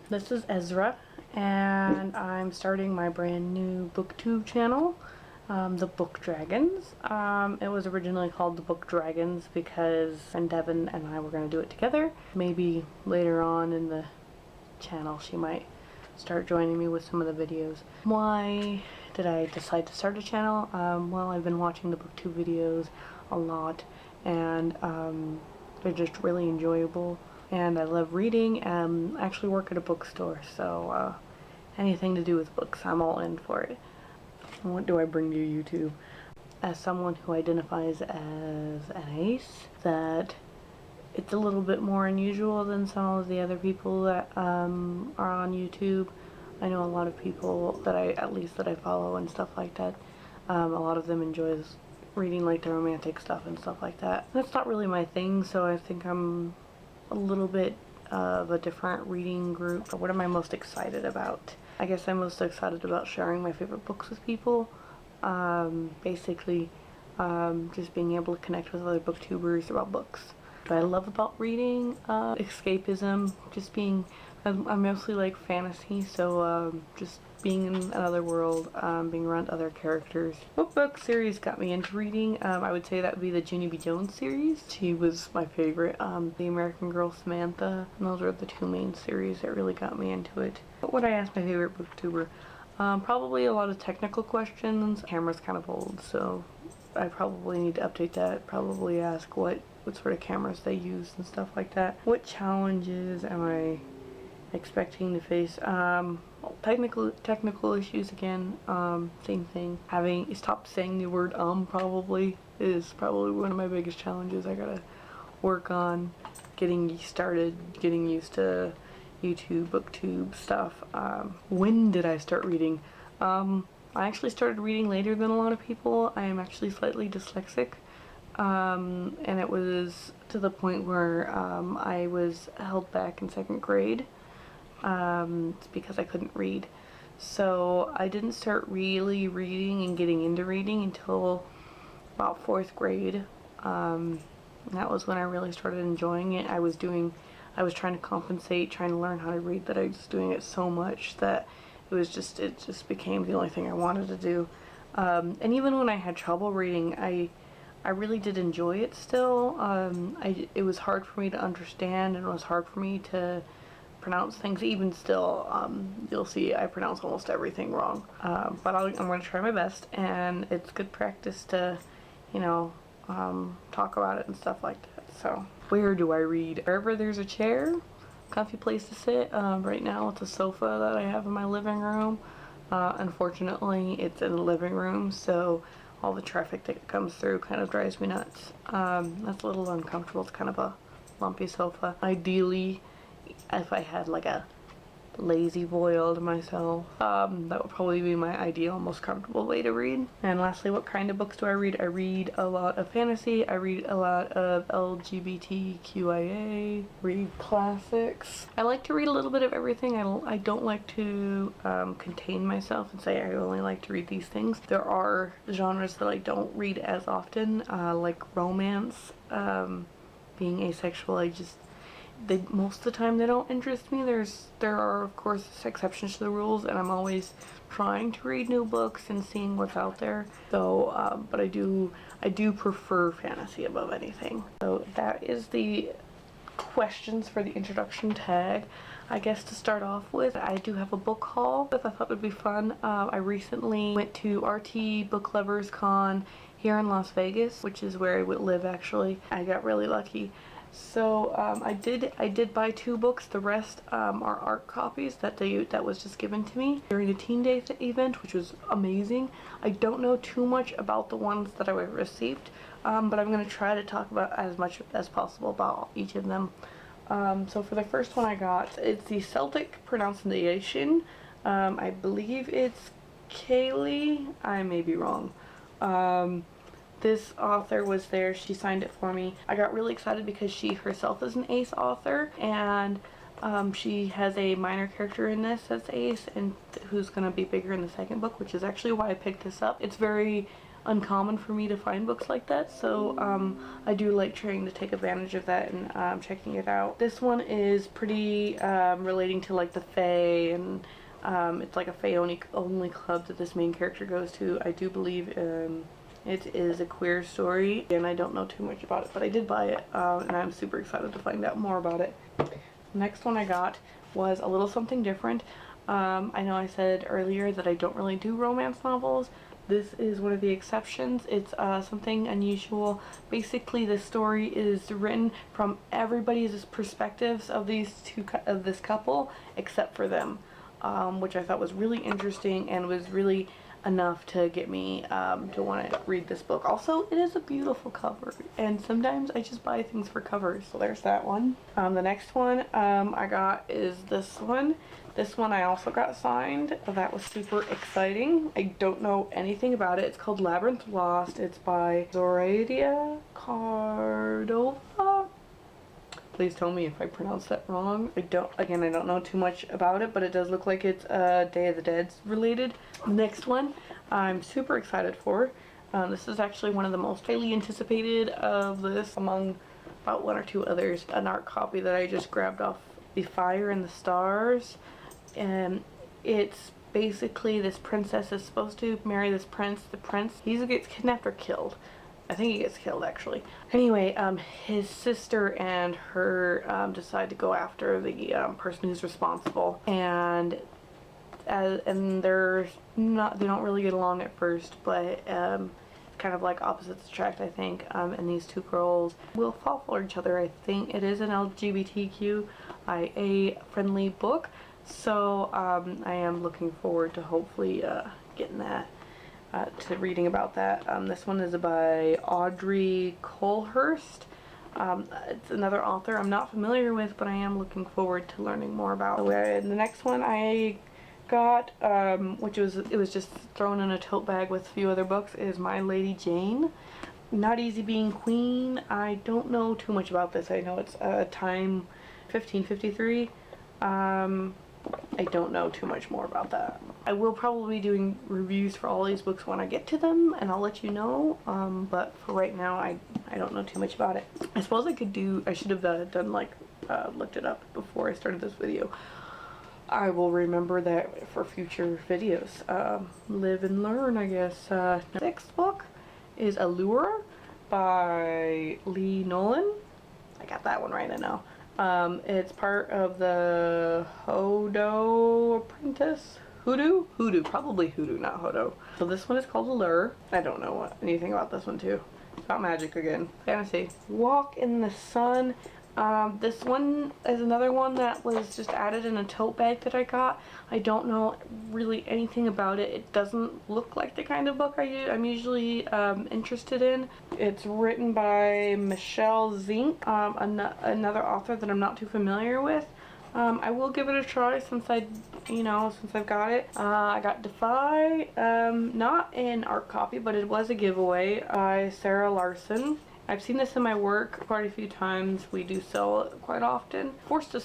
This is Ezra, and I'm starting my brand new booktube channel, the Book Dragons. It was originally called the Book Dragons because friend Devin and I were going to do it together. Maybe later on in the channel she might start joining me with some of the videos. Why did I decide to start a channel? Well, I've been watching the booktube videos a lot, and they're just really enjoyable. And I love reading, and I actually work at a bookstore, so anything to do with books, I'm all in for it. What do I bring to YouTube? As someone who identifies as an ace, that it's a little bit more unusual than some of the other people that are on YouTube. I know a lot of people that I follow and stuff like that. A lot of them enjoy reading like the romantic stuff and stuff like that. That's not really my thing, so I think I'm a little bit of a different reading group. What am I most excited about? I guess I'm most excited about sharing my favorite books with people. Basically, just being able to connect with other booktubers about books. What I love about reading, escapism, just being, I mostly like fantasy, so just being in another world, being around other characters. What book series got me into reading? I would say that would be the Jane-Meadows series. She was my favorite. The American Girl Samantha, and those are the two main series that really got me into it. What would I ask my favorite booktuber? Probably a lot of technical questions. The camera's kind of old, so I probably need to update that. Probably ask what sort of cameras they use and stuff like that. What challenges am I expecting to face? Technical issues again, same thing. Stop saying the word probably is probably one of my biggest challenges. I gotta work on getting started, getting used to YouTube, booktube stuff. When did I start reading? I actually started reading later than a lot of people. I am actually slightly dyslexic, and it was to the point where I was held back in second grade. It's because I couldn't read. So I didn't start really reading and getting into reading until about 4th grade. That was when I really started enjoying it. I was trying to compensate, trying to learn how to read, that I was doing it so much that it just became the only thing I wanted to do. And even when I had trouble reading, I really did enjoy it still. It was hard for me to understand, and it was hard for me to pronounce things. Even still, you'll see I pronounce almost everything wrong. But I'm going to try my best, and it's good practice to, talk about it and stuff like that. So, where do I read? Wherever there's a chair, comfy place to sit. Right now it's a sofa that I have in my living room. Unfortunately, it's in the living room, so all the traffic that comes through kind of drives me nuts. That's a little uncomfortable. It's kind of a lumpy sofa. Ideally, if I had like a lazy boy all to myself, that would probably be my ideal, most comfortable way to read. And lastly, what kind of books do I read? I read a lot of fantasy, I read a lot of LGBTQIA, read classics. I like to read a little bit of everything. I don't like to contain myself and say I only like to read these things. There are genres that I don't read as often, like romance, being asexual. Most of the time they don't interest me. There are of course exceptions to the rules, and I'm always trying to read new books and seeing what's out there. So, but I do prefer fantasy above anything. So that is the questions for the introduction tag. I guess to start off with, I do have a book haul that I thought would be fun. I recently went to RT Book Lovers Con here in Las Vegas, which is where I would live actually. I got really lucky. So I did buy 2 books. The rest are art copies that was just given to me during the Teen Day event, which was amazing. I don't know too much about the ones that I received, but I'm going to try to talk about as much as possible about each of them. So for the first one I got, it's the Celtic pronunciation. I believe it's ceili. I may be wrong. This author was there, she signed it for me. I got really excited because she herself is an ace author, and she has a minor character in this that's ace, and who's going to be bigger in the second book, which is actually why I picked this up. It's very uncommon for me to find books like that, so I do like trying to take advantage of that and checking it out. This one is pretty relating to like the Fae, and it's like a Fae only club that this main character goes to. I do believe it is a queer story, and I don't know too much about it, but I did buy it, and I'm super excited to find out more about it. Next one I got was a little something different. I know I said earlier that I don't really do romance novels. This is one of the exceptions. It's something unusual. Basically, the story is written from everybody's perspectives of this couple except for them, which I thought was really interesting and was really enough to get me to want to read this book. Also, it is a beautiful cover, and sometimes I just buy things for covers. So there's that one. The next one I got is this one. This one I also got signed. That was super exciting. I don't know anything about it. It's called Labyrinth Lost. It's by Cordova. Please tell me if I pronounce that wrong. I don't know too much about it, but it does look like it's Day of the Dead related. Next one I'm super excited for. This is actually one of the most highly anticipated of this among about one or two others. An art copy that I just grabbed off The Fire and the Stars. And it's basically this princess is supposed to marry this prince. The prince, he gets kidnapped or killed. I think he gets killed, actually. Anyway, his sister and her decide to go after the person who's responsible, and they don't really get along at first, but kind of like opposites attract, I think. And these two girls will fall for each other. I think it is an LGBTQIA friendly book, so I am looking forward to hopefully getting that. To reading about that. This one is by Audrey Coulthurst. It's another author I'm not familiar with, but I am looking forward to learning more about. The next one I got, it was just thrown in a tote bag with a few other books, is My Lady Jane. Not Easy Being Queen. I don't know too much about this. I know it's time 1553. I don't know too much more about that. I will probably be doing reviews for all these books when I get to them, and I'll let you know, but for right now I don't know too much about it. I suppose I should have looked it up before I started this video. I will remember that for future videos. Live and learn, I guess. The next book is Allure by Allure-nolan. I got that one right, I know. It's part of the Hodo Apprentice. Hoodoo, probably Hoodoo, not Hodo. So this one is called Allure. I don't know anything about this one too. It's about magic again. Fantasy. Walk in the Sun. This one is another one that was just added in a tote bag that I got. I don't know really anything about it. It doesn't look like the kind of book I'm usually interested in. It's written by Michelle Zink, another author that I'm not too familiar with. I will give it a try since I've got it. I got Defy, not an art copy, but it was a giveaway by Defy Larson. I've seen this in my work quite a few times. We do sell it quite often. Forced to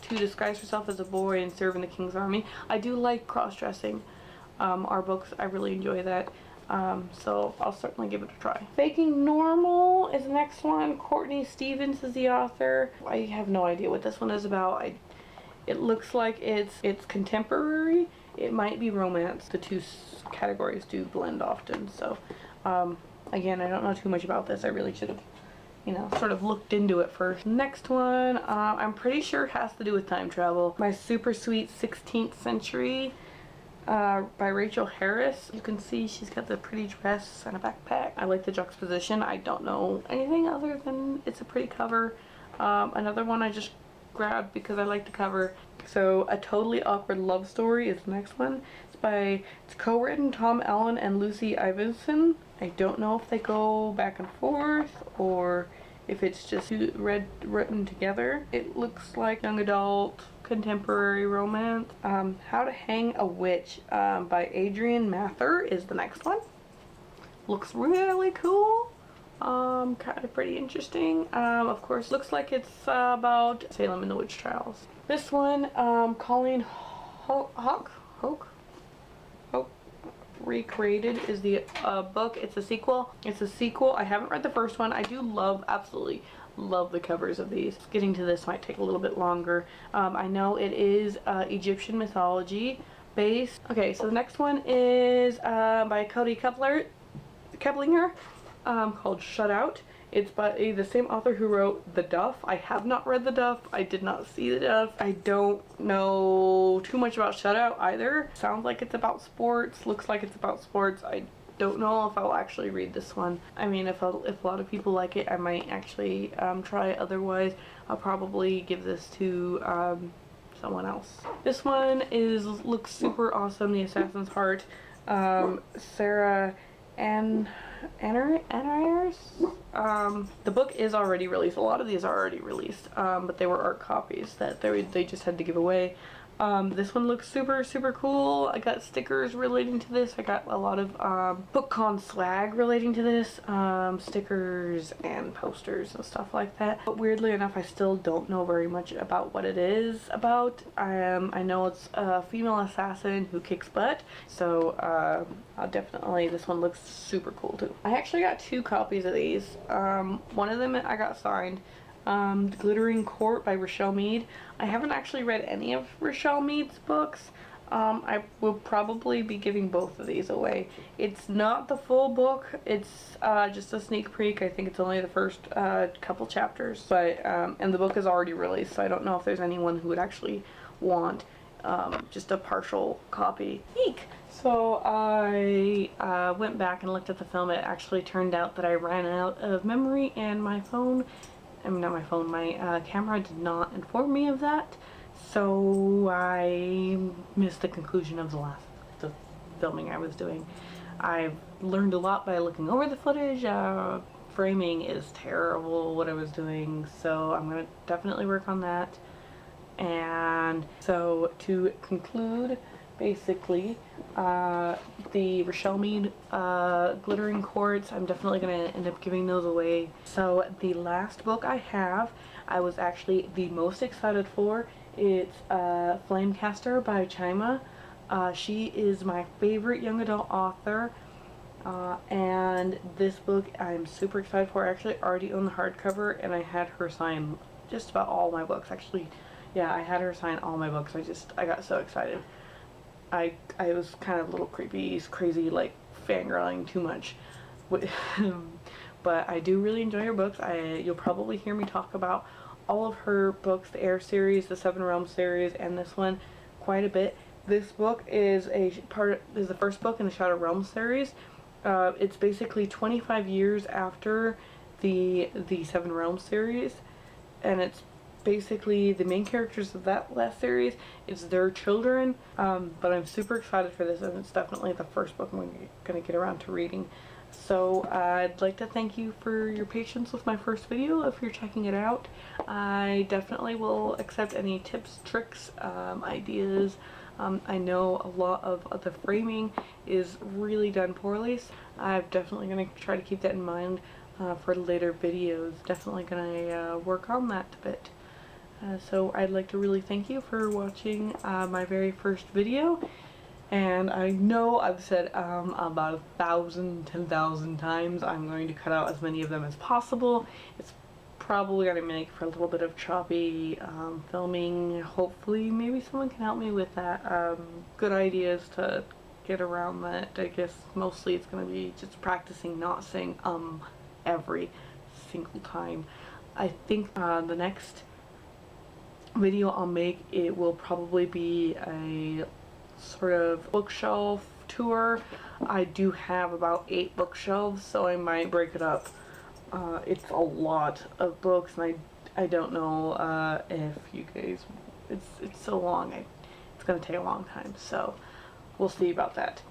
disguise yourself as a boy and serve in the king's army. I do like cross-dressing our books. I really enjoy that. So I'll certainly give it a try. Faking Normal is the next one. Courtney Stevens is the author. I have no idea what this one is about. It looks like it's contemporary. It might be romance. The two categories do blend often. So again, I don't know too much about this. I really should have, sort of looked into it first. Next one, I'm pretty sure it has to do with time travel. My Super Sweet 16th Century by Rachel Harris. You can see she's got the pretty dress and a backpack. I like the juxtaposition. I don't know anything other than it's a pretty cover. Another one I just grabbed because I like the cover. So A Totally Awkward Love Story is the next one. It's co-written Tom Allen and Lucy Ivison. I don't know if they go back and forth or if it's just written together. It looks like young adult contemporary romance. How to Hang a Witch by Adrian Mather is the next one. Looks really cool. Kind of pretty interesting. Of course, looks like it's about Salem and the witch trials. This one, Colleen Hook Recreated is the book. It's a sequel. I haven't read the first one. I do absolutely love the covers of these. Getting to this might take a little bit longer. I know it is Egyptian mythology based. Okay, so the next one is by Cody Keplinger, called Shut Out. It's by the same author who wrote The Duff. I have not read The Duff. I did not see The Duff. I don't know too much about Shut Out either. Sounds like it's about sports. Looks like it's about sports. I don't know if I'll actually read this one. I mean, if a lot of people like it, I might actually try it. Otherwise, I'll probably give this to someone else. This one looks super awesome. The Assassin's Heart. Sarah Ahier. The book is already released. A lot of these are already released, but they were art copies that they just had to give away. This one looks super cool. I got stickers relating to this. I got a lot of BookCon swag relating to this, stickers and posters and stuff like that. But weirdly enough, I still don't know very much about what it is about. I know it's a female assassin who kicks butt, so definitely this one looks super cool too. I actually got 2 copies of these. One of them I got signed. Glittering Court by Rochelle Mead. I haven't actually read any of Rochelle Mead's books. I will probably be giving both of these away. It's not the full book. It's just a sneak peek. I think it's only the first couple chapters. But and the book is already released, so I don't know if there's anyone who would actually want just a partial copy. Eek! So I went back and looked at the film. It actually turned out that I ran out of memory, and my phone, I mean not my phone, my camera did not inform me of that. So I missed the conclusion of the filming I was doing. I've learned a lot by looking over the footage. Framing is terrible, what I was doing, so I'm going to definitely work on that. And so to conclude, basically, the Rochelle Mead Glittering Quartz, I'm definitely going to end up giving those away. So the last book I have, I was actually the most excited for. It's Flamecaster by Chima. She is my favorite young adult author, and this book I'm super excited for. I actually already own the hardcover, and I had her sign just about all my books. Actually, yeah, I had her sign all my books. I got so excited. I was kind of a little crazy, like fangirling too much. But I do really enjoy her books. You'll probably hear me talk about all of her books, the Air series, the Seven Realms series, and this one quite a bit. This book is the first book in the Shadow Realms series. It's basically 25 years after the Seven Realms series, and it's basically the main characters of that last series. It's their children, but I'm super excited for this, and it's definitely the first book I'm going to get around to reading. So I'd like to thank you for your patience with my first video. If you're checking it out, I definitely will accept any tips, tricks, ideas. I know a lot of the framing is really done poorly, so I'm definitely going to try to keep that in mind for later videos. Definitely going to work on that a bit. So I'd like to really thank you for watching my very first video. And I know I've said about 1,000, 10,000 times I'm going to cut out as many of them as possible. It's probably going to make for a little bit of choppy filming. Hopefully maybe someone can help me with that. Good ideas to get around that. I guess mostly it's going to be just practicing not saying every single time. I think the next video I'll make, it will probably be a sort of bookshelf tour. I do have about 8 bookshelves, so I might break it up. It's a lot of books, and I don't know if you guys, it's so long, it's gonna take a long time, so we'll see about that.